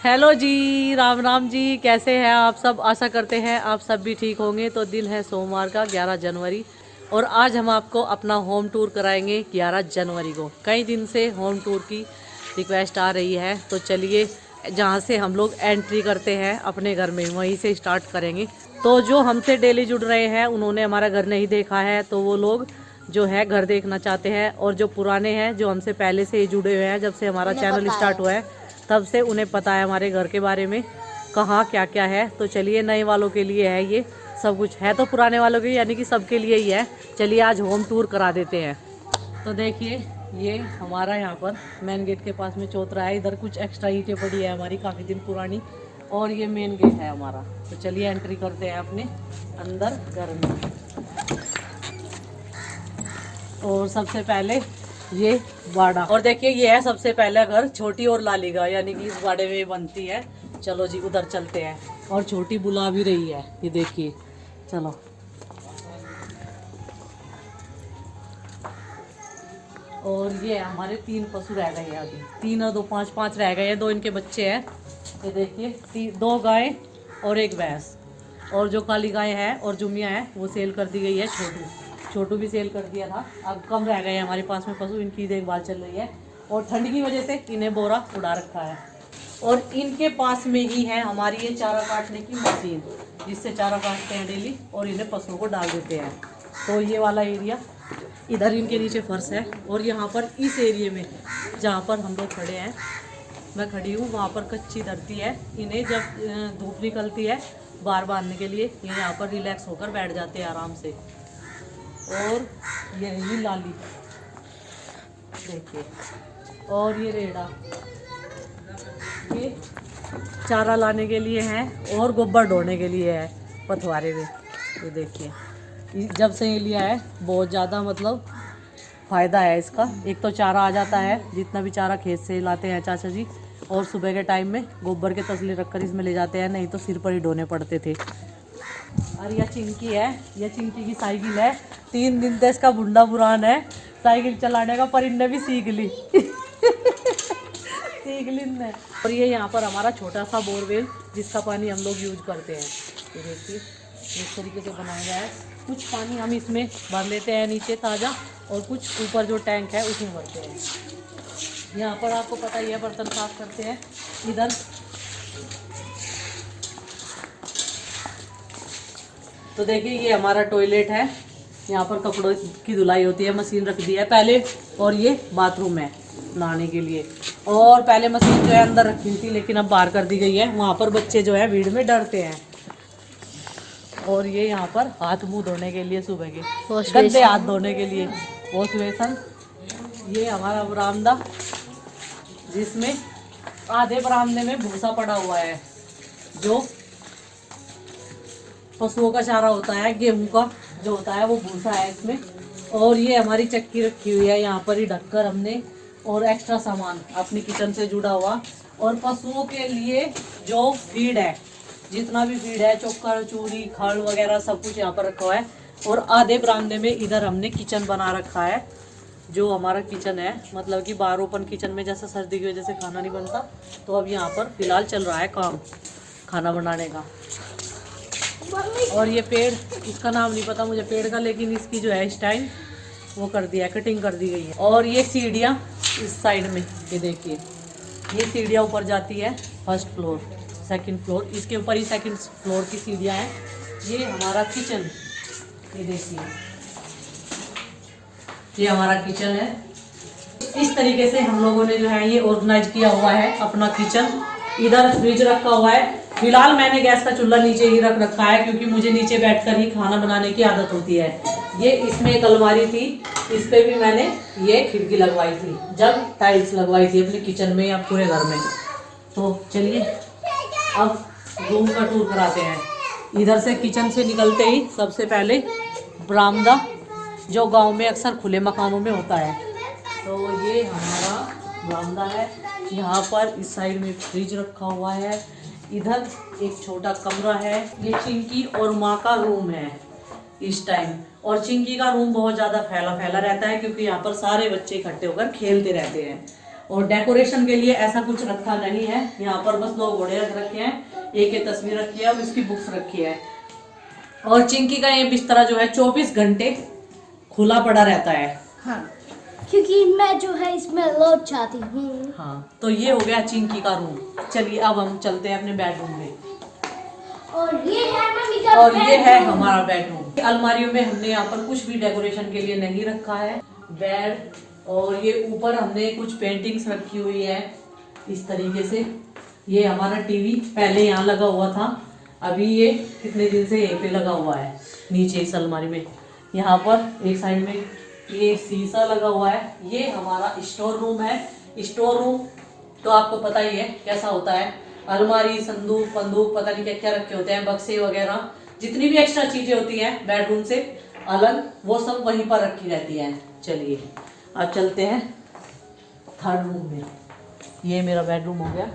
Hello जी, राम राम जी। कैसे हैं आप सब? आशा करते हैं आप सब भी ठीक होंगे। तो दिन है सोमवार का 11 जनवरी और आज हम आपको अपना होम टूर कराएंगे 11 जनवरी को। कई दिन से होम टूर की रिक्वेस्ट आ रही है, तो चलिए जहाँ से हम लोग एंट्री करते हैं अपने घर में वहीं से स्टार्ट करेंगे। तो जो हमसे डेली जुड़ रहे हैं उन्होंने हमारा घर नहीं देखा है, तो वो लोग जो है घर देखना चाहते हैं। और जो पुराने हैं, जो हमसे पहले से ही जुड़े हुए हैं, जब से हमारा चैनल स्टार्ट हुआ है तब से उन्हें पता है हमारे घर के बारे में, कहाँ क्या क्या है। तो चलिए, नए वालों के लिए है ये सब कुछ, है तो पुराने वालों के यानी कि सबके लिए ही है। चलिए आज होम टूर करा देते हैं। तो देखिए, ये हमारा यहाँ पर मेन गेट के पास में चौतरा है। इधर कुछ एक्स्ट्रा ईंटें पड़ी है हमारी काफ़ी दिन पुरानी, और ये मेन गेट है हमारा। तो चलिए एंट्री करते हैं अपने अंदर घर में। और सबसे पहले ये बाड़ा, और देखिए ये है सबसे पहला घर छोटी और लाली का, यानी कि इस बाड़े में बनती है। चलो जी उधर चलते हैं। और छोटी बुला भी रही है, ये देखिए। चलो, और ये हमारे 3 पशु रह गए हैं अभी, 3 और 2 5 रह गए हैं। 2 इनके बच्चे हैं, ये देखिए। 2 गाय और 1 भैंस। और जो काली गाय है और जुमिया है वो सेल कर दी गई है। छोटू भी सेल कर दिया था। अब कम रह गए हैं हमारे पास में पशु, इनकी देखभाल चल रही है। और ठंड की वजह से इन्हें बोरा उड़ा रखा है। और इनके पास में ही है हमारी ये चारा काटने की मशीन, जिससे चारा काटते हैं डेली और इन्हें पशुओं को डाल देते हैं। तो ये वाला एरिया, इधर इनके नीचे फर्श है। और यहाँ पर इस एरिया में जहाँ पर हम लोग खड़े हैं, मैं खड़ी हूँ, वहाँ पर कच्ची धरती है। इन्हें जब धूप निकलती है बाहर बांधने के लिए, ये यहाँ पर रिलैक्स होकर बैठ जाते हैं आराम से। और ये रही लाली, देखिए। और ये रेड़ा, ये चारा लाने के लिए है और गोबर ढोने के लिए है पथवारे में। ये देखिए, जब से ये लिया है बहुत ज़्यादा मतलब फ़ायदा है इसका। एक तो चारा आ जाता है, जितना भी चारा खेत से लाते हैं चाचा जी, और सुबह के टाइम में गोबर के तसले रखकर इसमें ले जाते हैं, नहीं तो सिर पर ही ढोने पड़ते थे। और यह चिंकी है, यह चिंकी की साइकिल है। 3 दिन से इसका बुंडा बुरान है साइकिल चलाने का, पर इनने भी सीख ली सीख ली इनने। और ये यहाँ पर हमारा छोटा सा बोरवेल, जिसका पानी हम लोग यूज करते हैं। ये देखिए इस तरीके से बनाया गया है। कुछ पानी हम इसमें भर लेते हैं नीचे ताज़ा, और कुछ ऊपर जो टैंक है उसमें भरते हैं। यहाँ पर आपको पता ही है बर्तन साफ करते हैं। इधर तो देखिए ये हमारा टॉयलेट है, यहाँ पर कपड़ों की धुलाई होती है, मशीन रख दी है पहले। और ये बाथरूम है नहाने के लिए। और पहले मशीन जो है अंदर रखी थी, लेकिन अब बाहर कर दी गई है। वहाँ पर बच्चे जो है भीड़ में डरते हैं। और ये यहाँ पर हाथ मुंह धोने के लिए, सुबह के गंदे हाथ धोने के लिए वॉश बेसन। ये हमारा बरामदा, जिसमें आधे बरामदे में भूसा पड़ा हुआ है, जो पशुओं का चारा होता है, गेहूं का जो होता है वो भूसा है इसमें। और ये हमारी चक्की रखी हुई है यहाँ पर ही ढककर हमने, और एक्स्ट्रा सामान अपनी किचन से जुड़ा हुआ। और पशुओं के लिए जो फीड है, जितना भी फीड है, चोकर चूरी खल वगैरह सब कुछ यहाँ पर रखा हुआ है। और आधे बरामदे में इधर हमने किचन बना रखा है, जो हमारा किचन है, मतलब कि बाहर ओपन किचन में जैसे सर्दी की वजह से खाना नहीं बनता, तो अब यहाँ पर फिलहाल चल रहा है काम खाना बनाने का। और ये पेड़, इसका नाम नहीं पता मुझे पेड़ का, लेकिन इसकी जो है स्टाइल वो कर दिया है, कटिंग कर दी गई है। और ये सीढ़ियाँ इस साइड में, ये देखिए, ये सीढ़ियाँ ऊपर जाती है 1st फ्लोर 2nd फ्लोर, इसके ऊपर ही 2nd फ्लोर की सीढ़ियाँ हैं। ये हमारा किचन, ये देखिए, ये हमारा किचन है। इस तरीके से हम लोगों ने जो है ये ऑर्गेनाइज किया हुआ है अपना किचन। इधर फ्रिज रखा हुआ है। फिलहाल मैंने गैस का चूल्हा नीचे ही रख रखा है, क्योंकि मुझे नीचे बैठकर ही खाना बनाने की आदत होती है। ये इसमें एक अलमारी थी, इस पे भी मैंने ये खिड़की लगवाई थी, जब टाइल्स लगवाई थी अपने किचन में या पूरे घर में। तो चलिए अब रूम का टूर कराते हैं। इधर से किचन से निकलते ही सबसे पहले बरामदा, जो गांव में अक्सर खुले मकानों में होता है। तो ये हमारा बरामदा है। यहाँ पर इस साइड में फ्रिज रखा हुआ है। इधर एक छोटा कमरा है। ये चिंकी और माँ का रूम है इस टाइम। और चिंकी का रूम बहुत ज़्यादा फैला फैला रहता है, क्योंकि यहाँ पर सारे बच्चे इकट्ठे होकर खेलते रहते हैं। और डेकोरेशन के लिए ऐसा कुछ रखा नहीं है। यहाँ पर बस 2 घोड़े रख रखे हैं, एक तस्वीर रखी है और इसकी बुक्स रखी है। और चिंकी का ये बिस्तरा जो है 24 घंटे खुला पड़ा रहता है। हाँ, क्योंकि मैं जो है इसमें लोट चाहती हूँ। हाँ, तो ये हो गया चिंकी का रूम। चलिए अब हम चलते हैं अपने बेडरूम में। और ये है मम्मी का और ये है हमारा बेडरूम। अलमारियों में हमने यहाँ पर कुछ भी डेकोरेशन के लिए नहीं रखा है। बेड और ये ऊपर हमने कुछ पेंटिंग्स रखी हुई है इस तरीके से। ये हमारा टीवी पहले यहाँ लगा हुआ था, अभी ये कितने दिन से यहीं पे लगा हुआ है नीचे इस अलमारी में। यहाँ पर एक साइड में ये शीशा लगा हुआ है। ये हमारा स्टोर रूम है। स्टोर रूम तो आपको पता ही है कैसा होता है। अलमारी, संदूक, पंदूक, पता नहीं क्या क्या रखे होते हैं, बक्से वगैरह, जितनी भी एक्स्ट्रा चीजें होती हैं बेडरूम से अलग, वो सब वहीं पर रखी रहती हैं। चलिए अब चलते हैं थर्ड रूम में। ये मेरा बेडरूम हो गया।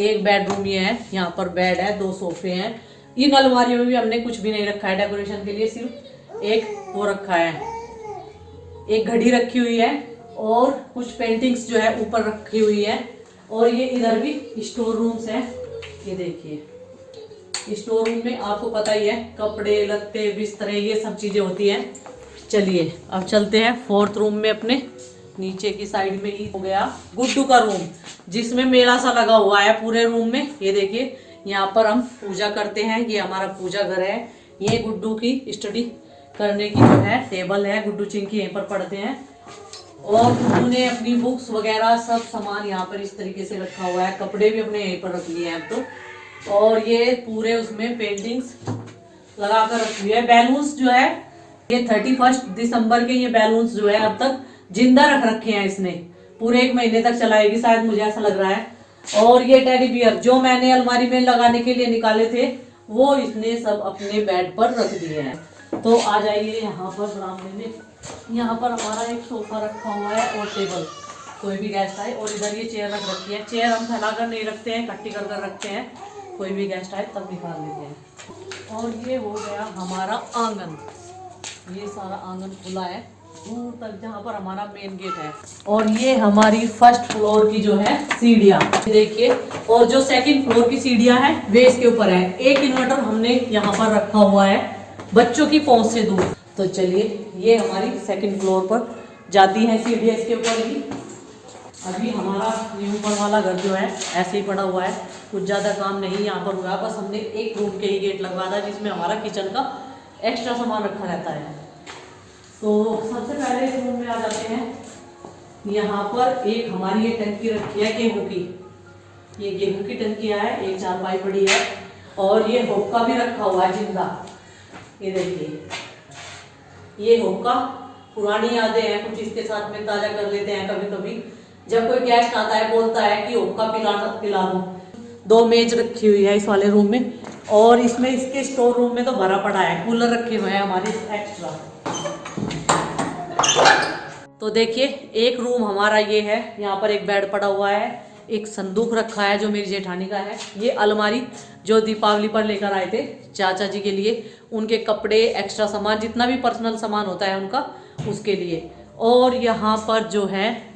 एक बेडरूम ये है, यहाँ पर बेड है, 2 सोफे हैं। इन अलमारियों में भी हमने कुछ भी नहीं रखा है डेकोरेशन के लिए, सिर्फ एक वो रखा है, एक घड़ी रखी हुई है और कुछ पेंटिंग्स जो है ऊपर रखी हुई है। और ये इधर भी स्टोर रूम्स हैं। ये देखिए स्टोर रूम में आपको पता ही है कपड़े लत्ते बिस्तरे ये सब चीजें होती हैं। चलिए अब चलते हैं 4th रूम में। अपने नीचे की साइड में ही हो गया गुड्डू का रूम, जिसमें मेला सा लगा हुआ है पूरे रूम में। ये देखिए यहाँ पर हम पूजा करते हैं, ये हमारा पूजा घर है। ये गुड्डू की स्टडी करने की जो है टेबल है, गुड्डू चिंकी यहीं पर पढ़ते हैं। और गुड्डू ने अपनी बुक्स वगैरह सब सामान यहाँ पर इस तरीके से रखा हुआ है। कपड़े भी अपने यहीं पर रख लिए हैं अब तो। और ये पूरे उसमें पेंटिंग्स लगा कर रखी हुई है। बैलून्स जो है ये 31 दिसंबर के ये बैलून्स जो है अब तक जिंदा रख रखे हैं इसने, पूरे 1 महीने तक चलाएगी शायद, मुझे ऐसा लग रहा है। और ये टेडी बियर जो मैंने अलमारी में लगाने के लिए निकाले थे वो इसने सब अपने बेड पर रख दिए हैं। तो आ जाइए यहाँ पर बरामदे में। यहाँ पर हमारा एक सोफा रखा हुआ है और टेबल, कोई भी गेस्ट आए। और इधर ये चेयर रख रखी है। चेयर हम फैला कर नहीं रखते हैं, इकट्ठी कर कर रखते हैं, कोई भी गेस्ट आए तब निकाल लेते हैं। और ये हो गया हमारा आंगन। ये सारा आंगन खुला है दूर तक, जहाँ पर हमारा मेन गेट है। और ये हमारी 1st फ्लोर की जो है सीढ़ियाँ देखिए। और जो 2nd फ्लोर की सीढ़ियाँ हैं वे इसके ऊपर है। एक इन्वर्टर हमने यहाँ पर रखा हुआ है बच्चों की पहुंच से दूर। तो चलिए ये हमारी 2nd फ्लोर पर जाती है सीढ़ियाँ इसके ऊपर ही। अभी हमारा ये ऊपर वाला घर जो है ऐसे ही पड़ा हुआ है, कुछ ज़्यादा काम नहीं यहाँ पर हुआ। बस हमने एक रूम के ही गेट लगवा था जिसमें हमारा किचन का एक्स्ट्रा सामान रखा रहता है। तो सबसे पहले इस रूम में आ जाते हैं। यहाँ पर एक हमारी ये टंकी रखी है गेहूँ की, ये गेहूँ की टंकी है, एक चारपाई पड़ी है। और ये हुक्का भी रखा हुआ है जिंदा। ये देखिए ये हुक्का पुरानी यादें हैं कुछ इसके साथ में ताजा कर लेते हैं। कभी कभी जब कोई गेस्ट आता है बोलता है कि हुक्का पिला दो। 2 मेज रखी हुई है इस वाले रूम में। और इसमें इसके स्टोर रूम में तो भरा पड़ा है, कूलर रखे हुए हैं हमारे एक्स्ट्रा। तो देखिए एक रूम हमारा ये है, यहाँ पर एक बेड पड़ा हुआ है, एक संदूक रखा है जो मेरी जेठानी का है। ये अलमारी जो दीपावली पर लेकर आए थे चाचा जी के लिए, उनके कपड़े एक्स्ट्रा सामान जितना भी पर्सनल सामान होता है उनका, उसके लिए। और यहाँ पर जो है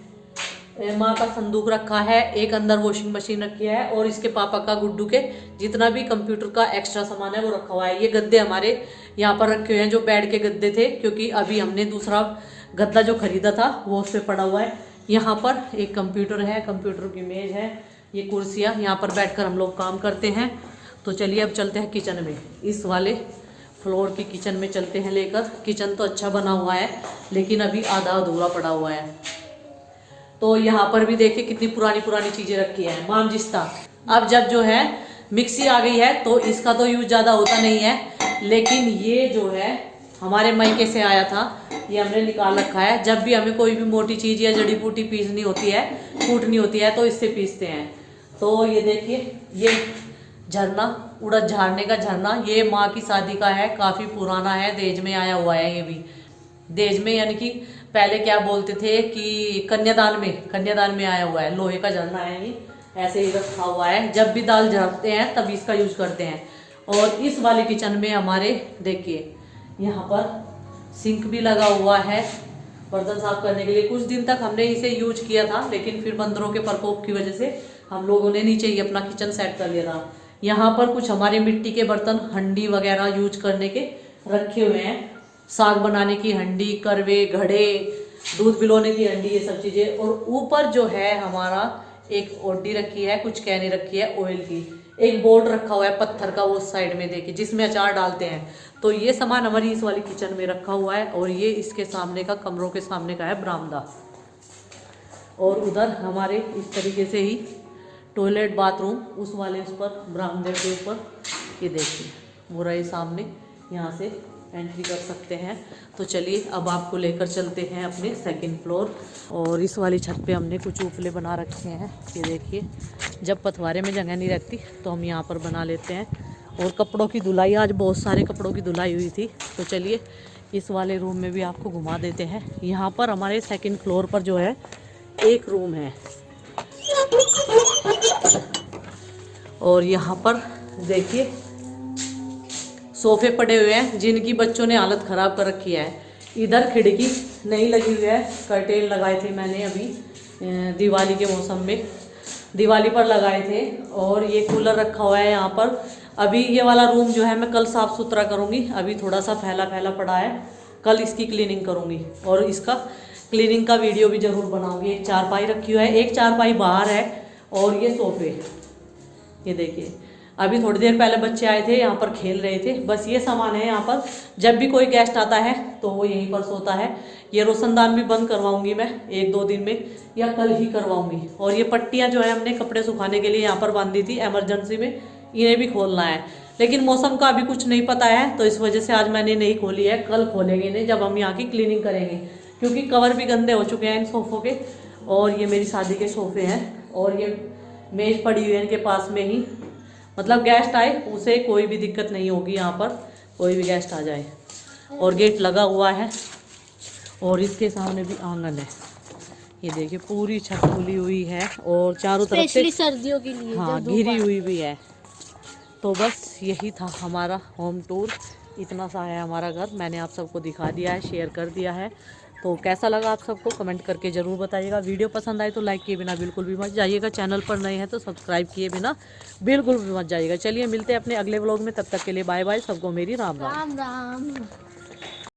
माँ का संदूक रखा है, एक अंदर वॉशिंग मशीन रखी है। और इसके पापा का गुड्डू के जितना भी कंप्यूटर का एक्स्ट्रा सामान है वो रखा हुआ है। ये गद्दे हमारे यहाँ पर रखे हुए हैं जो बेड के गद्दे थे, क्योंकि अभी हमने दूसरा गद्दा जो खरीदा था वो उस पर पड़ा हुआ है। यहाँ पर एक कंप्यूटर है, कंप्यूटर की मेज है, ये कुर्सियाँ, यहाँ पर बैठकर हम लोग काम करते हैं। तो चलिए अब चलते हैं किचन में। इस वाले फ्लोर की किचन में चलते हैं लेकर। किचन तो अच्छा बना हुआ है लेकिन अभी आधा अधूरा पड़ा हुआ है। तो यहाँ पर भी देखिए कितनी पुरानी पुरानी चीज़ें रखी हैं। मामजिस्ता अब जब जो है मिक्सी आ गई है तो इसका तो यूज ज़्यादा होता नहीं है, लेकिन ये जो है हमारे मायके से आया था, ये हमने निकाल रखा है। जब भी हमें कोई भी मोटी चीज़ या जड़ी बूटी पीसनी होती है, कूटनी होती है, तो इससे पीसते हैं। तो ये देखिए ये झरना, उड़द झाड़ने का झरना, ये माँ की शादी का है, काफ़ी पुराना है, दहेज में आया हुआ है। ये भी दहेज में यानी कि पहले क्या बोलते थे कि कन्यादान में आया हुआ है। लोहे का झरना है, ये ऐसे ही रखा हुआ है। जब भी दाल झाड़ते हैं तब इसका यूज करते हैं। और इस वाले किचन में हमारे देखिए यहाँ पर सिंक भी लगा हुआ है बर्तन साफ करने के लिए। कुछ दिन तक हमने इसे यूज किया था, लेकिन फिर बंदरों के प्रकोप की वजह से हम लोगों ने नीचे ही अपना किचन सेट कर लिया था। यहाँ पर कुछ हमारे मिट्टी के बर्तन, हंडी वगैरह यूज करने के रखे हुए हैं। साग बनाने की हंडी, करवे, घड़े, दूध पिलाने की हंडी, ये सब चीज़ें। और ऊपर जो है हमारा एक ओडी रखी है, कुछ कैनी रखी है ऑयल की। एक बोर्ड रखा हुआ है पत्थर का, वो साइड में देखिए, जिसमें अचार डालते हैं। तो ये सामान हमारी इस वाली किचन में रखा हुआ है। और ये इसके सामने का, कमरों के सामने का है बरामदा। और उधर हमारे इस तरीके से ही टॉयलेट, बाथरूम उस वाले उस पर बरामदे के ऊपर, ये देखिए वो रहे सामने, यहाँ से एंट्री कर सकते हैं। तो चलिए अब आपको लेकर चलते हैं अपने सेकंड फ्लोर। और इस वाली छत पे हमने कुछ उपले बना रखे हैं, ये देखिए। जब पथवारे में जगह नहीं रहती तो हम यहाँ पर बना लेते हैं। और कपड़ों की धुलाई, आज बहुत सारे कपड़ों की धुलाई हुई थी। तो चलिए इस वाले रूम में भी आपको घुमा देते हैं। यहाँ पर हमारे सेकंड फ्लोर पर जो है एक रूम है। और यहाँ पर देखिए सोफे पड़े हुए हैं, जिनकी बच्चों ने हालत ख़राब कर रखी है। इधर खिड़की नहीं लगी हुई है, कर्टेन लगाए थे मैंने अभी दिवाली के मौसम में, दिवाली पर लगाए थे। और ये कूलर रखा हुआ है यहाँ पर। अभी ये वाला रूम जो है मैं कल साफ़ सुथरा करूँगी, अभी थोड़ा सा फैला फैला पड़ा है, कल इसकी क्लीनिंग करूँगी। और इसका क्लीनिंग का वीडियो भी ज़रूर बनाऊँगी। एक चारपाई रखी हुई है, एक चारपाई बाहर है। और ये सोफे, ये देखिए, अभी थोड़ी देर पहले बच्चे आए थे, यहाँ पर खेल रहे थे। बस ये सामान है यहाँ पर। जब भी कोई गेस्ट आता है तो वो यहीं पर सोता है। ये रोशनदान भी बंद करवाऊंगी मैं 1-2 दिन में, या कल ही करवाऊंगी। और ये पट्टियाँ जो है हमने कपड़े सुखाने के लिए यहाँ पर बांधी थी इमरजेंसी में, इन्हें भी खोलना है। लेकिन मौसम का अभी कुछ नहीं पता है, तो इस वजह से आज मैंने नहीं खोली है। कल खोलेंगे इन्हें जब हम यहाँ की क्लीनिंग करेंगे, क्योंकि कवर भी गंदे हो चुके हैं इन सोफ़ों के। और ये मेरी शादी के सोफ़े हैं। और ये मेज पड़ी हुई है इनके पास में ही, मतलब गेस्ट आए उसे कोई भी दिक्कत नहीं होगी, यहाँ पर कोई भी गेस्ट आ जाए। और गेट लगा हुआ है। और इसके सामने भी आंगन है, ये देखिए पूरी छत खुली हुई है। और चारों तरफ से सर्दियों के लिए हाँ घिरी हुई भी है। तो बस यही था हमारा होम टूर। इतना सा है हमारा घर, मैंने आप सबको दिखा दिया है, शेयर कर दिया है। तो कैसा लगा आप सबको कमेंट करके ज़रूर बताइएगा। वीडियो पसंद आए तो लाइक किए बिना बिल्कुल भी मत जाइएगा। चैनल पर नए हैं तो सब्सक्राइब किए बिना बिल्कुल भी मत जाइएगा। चलिए मिलते हैं अपने अगले व्लॉग में, तब तक के लिए बाय बाय। सबको मेरी राम राम। राम राम।